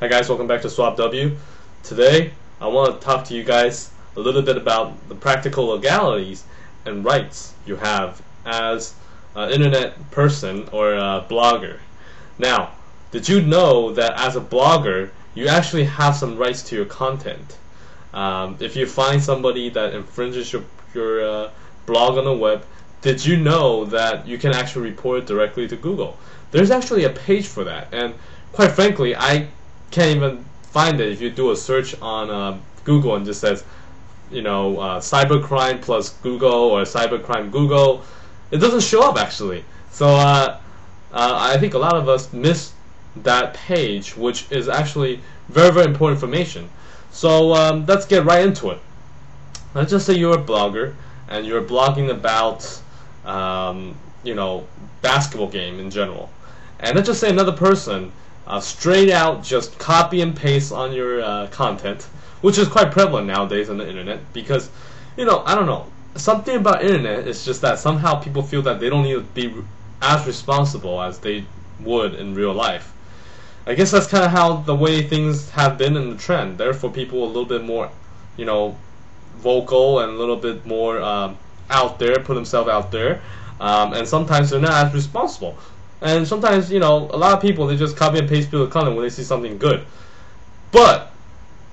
Hi guys, welcome back to Swapw. Today, I want to talk to you guys a little bit about the practical legalities and rights you have as an internet person or a blogger. Now, did you know that as a blogger, you actually have some rights to your content? If you find somebody that infringes your blog on the web, did you know that you can actually report it directly to Google? There's actually a page for that, and quite frankly, I can't even find it if you do a search on Google and just says, cybercrime plus Google or cybercrime Google. It doesn't show up actually. So I think a lot of us miss that page, which is actually very, very important information. So let's get right into it. Let's just say you're a blogger and you're blogging about basketball game in general, and let's just say another person straight out just copy and paste on your content, which is quite prevalent nowadays on the internet because, I don't know, something about internet is just that somehow people feel that they don't need to be as responsible as they would in real life. I guess that's kind of how the way things have been in the trend. Therefore, people are a little bit more, vocal and a little bit more out there, put themselves out there, and sometimes they're not as responsible. And sometimes, a lot of people, they just copy and paste people's content when they see something good. But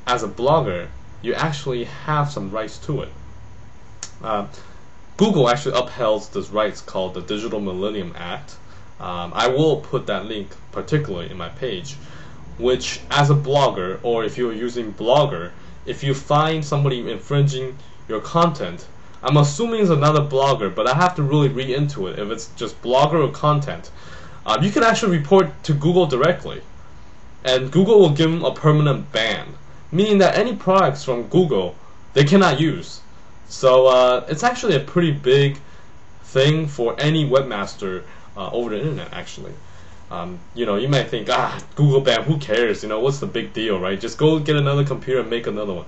as a blogger, you actually have some rights to it. Google actually upholds this rights called the Digital Millennium Act. I will put that link particularly in my page, which as a blogger, or if you're using Blogger, if you find somebody infringing your content, I'm assuming it's another blogger, but I have to really read into it if it's just blogger or content. You can actually report to Google directly, and Google will give them a permanent ban, meaning that any products from Google they cannot use. So it's actually a pretty big thing for any webmaster over the internet. Actually, you might think, Google ban, who cares? What's the big deal, right? Just go get another computer and make another one.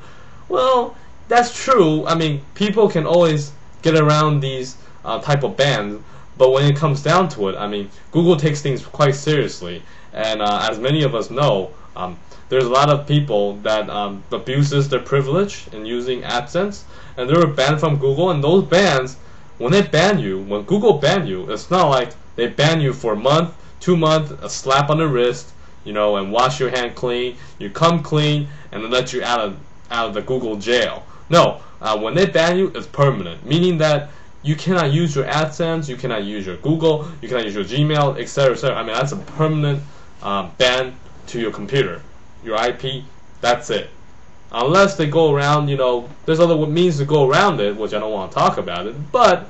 Well, that's true. I mean, people can always get around these type of bans. But when it comes down to it, I mean, Google takes things quite seriously, and as many of us know, there's a lot of people that abuses their privilege in using AdSense, and they were banned from Google. And those bans, when Google ban you, it's not like they ban you for a month, 2 months, a slap on the wrist, and wash your hand clean, you come clean, and then let you out of the Google jail. No, when they ban you, it's permanent, meaning that you cannot use your AdSense, you cannot use your Google, you cannot use your Gmail, etc., etc. I mean, that's a permanent ban to your computer, your IP. That's it. Unless they go around, there's other means to go around it, which I don't want to talk about it. But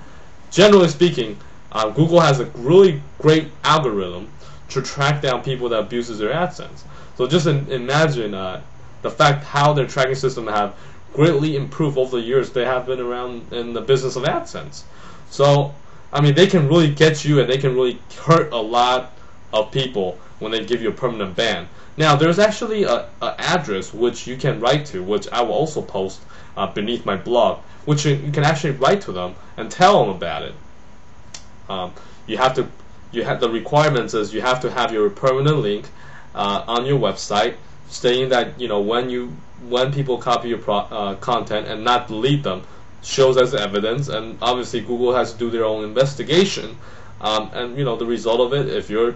generally speaking, Google has a really great algorithm to track down people that abuses their AdSense. So just imagine the fact how their tracking system have greatly improved over the years they have been around in the business of AdSense. So, I mean, they can really get you and they can really hurt a lot of people when they give you a permanent ban. Now, there's actually an address which you can write to, which I will also post beneath my blog, which you can actually write to them and tell them about it. The requirements is you have to have your permanent link on your website stating that when people copy your content and not delete them, shows as evidence, and obviously Google has to do their own investigation, and the result of it, if you're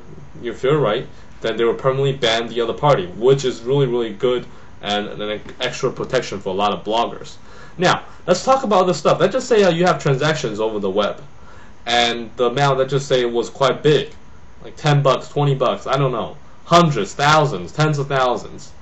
right, then they will permanently ban the other party, which is really, really good and an extra protection for a lot of bloggers. Now, let's talk about other stuff. Let's just say you have transactions over the web, and the amount, let's just say it was quite big, like $10, $20, I don't know, hundreds, thousands, tens of thousands.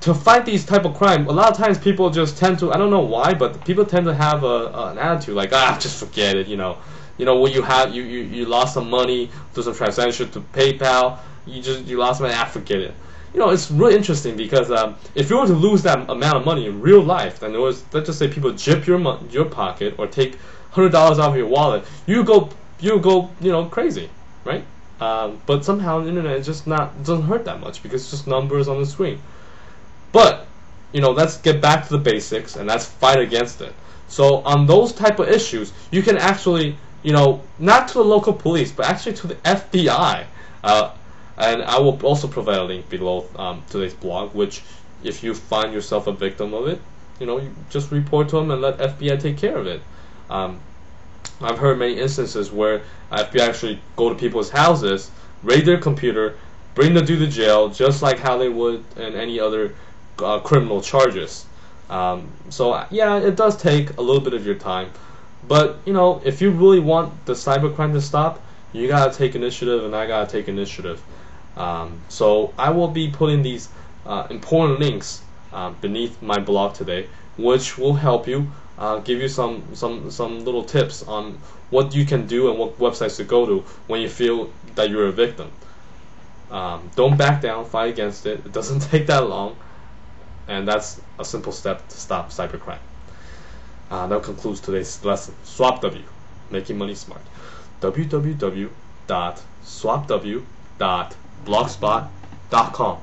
To fight these type of crime, a lot of times people just tend to, I don't know why, but people tend to have an attitude like, just forget it, what you have, you lost some money, do some transaction to PayPal, you lost money, forget it. It's really interesting because if you were to lose that amount of money in real life, then let's just say people jip your pocket or take $100 out of your wallet, you go crazy, right? But somehow the internet is just doesn't hurt that much because it's just numbers on the screen. But let's get back to the basics and let's fight against it. So on those type of issues, you can actually, not to the local police, but actually to the FBI. And I will also provide a link below today's blog, which if you find yourself a victim of it, you just report to them and let FBI take care of it. I've heard many instances where FBI actually go to people's houses, raid their computer, bring the dude to jail, just like how they would in any other criminal charges. So yeah, it does take a little bit of your time, but if you really want the cybercrime to stop, you gotta take initiative, and I gotta take initiative. So I will be putting these important links beneath my blog today, which will help you, give you some little tips on what you can do and what websites to go to when you feel that you're a victim. Don't back down, fight against it. It doesn't take that long, and that's a simple step to stop cybercrime. That concludes today's lesson. Swapw, making money smart. www.swapw.blogspot.com